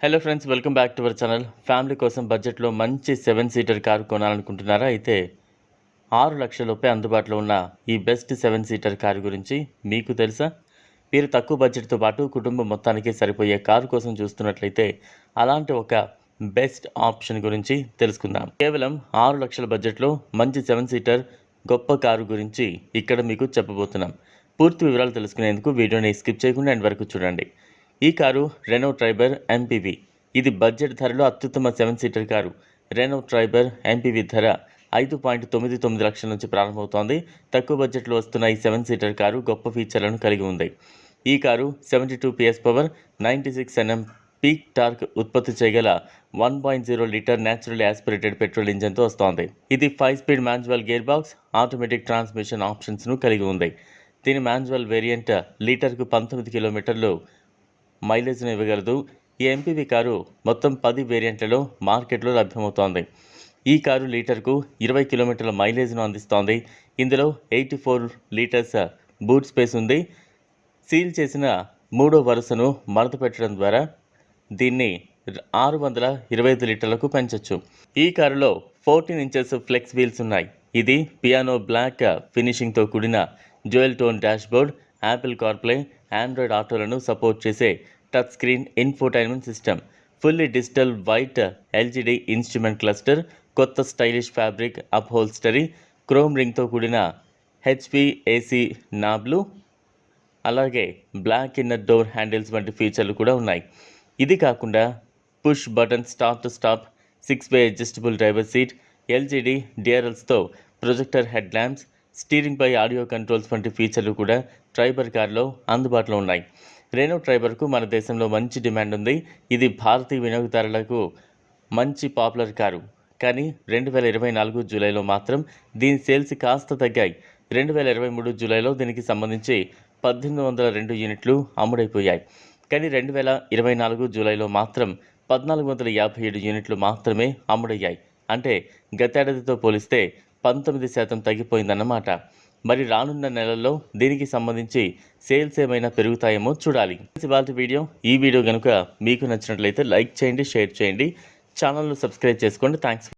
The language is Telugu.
Hello friends, welcome back to our channel. Family కోసం బడ్జెట్లో మంచి 7 సీటర్ కారు కొనాలనుకుంటున్నారా? అయితే 6 లక్షలలోపే అందుబాటులో ఉన్న ఈ బెస్ట్ 7 సీటర్ కారు గురించి మీకు తెలుసా? మీరు తక్కువ బడ్జెట్తో పాటు కుటుంబం మొత్తానికి సరిపోయే కారు కోసం చూస్తున్నట్లయితే అలాంటి ఒక బెస్ట్ ఆప్షన్ గురించి తెలుసుకుందాం. కేవలం 6 లక్షల బడ్జెట్లో మంచి 7 సీటర్ గొప్ప కారు గురించి ఇక్కడ మీకు చెప్పబోతున్నాం. పూర్తి వివరాలు తెలుసుకునేందుకు వీడియోని స్కిప్ చేయకుండా ఎండ్ వరకు చూడండి. ఈ కారు రెనో ట్రైబర్ ఎంపీవీ. ఇది బడ్జెట్ ధరలో అత్యుత్తమ 7 seater car. Renault Triber MPV ధర 5.99 లక్షల నుంచి ప్రారంభమవుతోంది. తక్కువ బడ్జెట్లో వస్తున్న ఈ 7 సీటర్ కారు గొప్ప ఫీచర్లను కలిగి ఉంది. ఈ car 72 PS power, 96 Nm peak torque ఉత్పత్తి చేయగల 1.0 లీటర్ న్యాచురల్ యాస్పిరేటెడ్ పెట్రోల్ ఇంజన్తో వస్తోంది. ఇది 5-స్పీడ్ manual gear box, automatic transmission ఆప్షన్స్ను కలిగి ఉంది. దీని మాన్యువల్ వేరియంట్ లీటర్కు 19 కిలోమీటర్లు మైలేజ్ను ఇవ్వగలదు. ఈ ఎంపీవీ కారు మొత్తం 10 వేరియంట్లలో మార్కెట్లో లభ్యమవుతోంది. ఈ కారు లీటర్కు 20 కిలోమీటర్ల మైలేజ్ను అందిస్తోంది. ఇందులో 84 లీటర్స్ బూట్ స్పేస్ ఉంది. సీల్ చేసిన మూడో వరుసను మడత పెట్టడం ద్వారా దీన్ని 625 లీటర్లకు పెంచొచ్చు. ఈ కారులో 14 ఇంచెస్ ఫ్లెక్స్ వీల్స్ ఉన్నాయి. ఇది పియానో బ్లాక్ ఫినిషింగ్తో కూడిన dual tone dashboard, Apple CarPlay, Android ఆటోలను సపోర్ట్ చేసే touch screen infotainment system, fully digital white LED instrument cluster, కొత్త స్టైలిష్ ఫ్యాబ్రిక్ అప్హోల్స్టరీ, క్రోమ్ రింగ్తో కూడిన హెచ్పిఏసీ నాబ్లు, అలాగే బ్లాక్ ఇన్నర్ డోర్ హ్యాండిల్స్ వంటి ఫీచర్లు కూడా ఉన్నాయి. ఇది కాకుండా push button start to stop, 6-వే అడ్జస్టబుల్ డ్రైవర్ సీట్, ఎల్జీడీ డిఆర్ఎల్స్తో ప్రొజెక్టర్ హెడ్ ల్యాంప్స్, స్టీరింగ్పై ఆడియో కంట్రోల్స్ వంటి ఫీచర్లు కూడా ట్రైబర్ కారులో అందుబాటులో ఉన్నాయి. రెనో ట్రైబర్కు మన దేశంలో మంచి డిమాండ్ ఉంది. ఇది భారతీయ వినియోగదారులకు మంచి పాపులర్ కారు. కానీ 2024 జూలైలో మాత్రం దీని సేల్స్ కాస్త తగ్గాయి. 2023 జూలైలో దీనికి సంబంధించి 1802 యూనిట్లు అమ్ముడైపోయాయి. కానీ 2024 జూలైలో మాత్రం 1457 యూనిట్లు మాత్రమే అమ్ముడయ్యాయి. అంటే గతేడాదితో పోలిస్తే 19% తగ్గిపోయిందన్నమాట. మరి రానున్న నెలల్లో దీనికి సంబంధించి సేల్స్ ఏమైనా పెరుగుతాయేమో చూడాలి. ఇవాల్టి వీడియో. ఈ వీడియో కనుక మీకు నచ్చినట్లయితే లైక్ చేయండి, షేర్ చేయండి, ఛానల్ను సబ్స్క్రైబ్ చేసుకోండి. థ్యాంక్స్.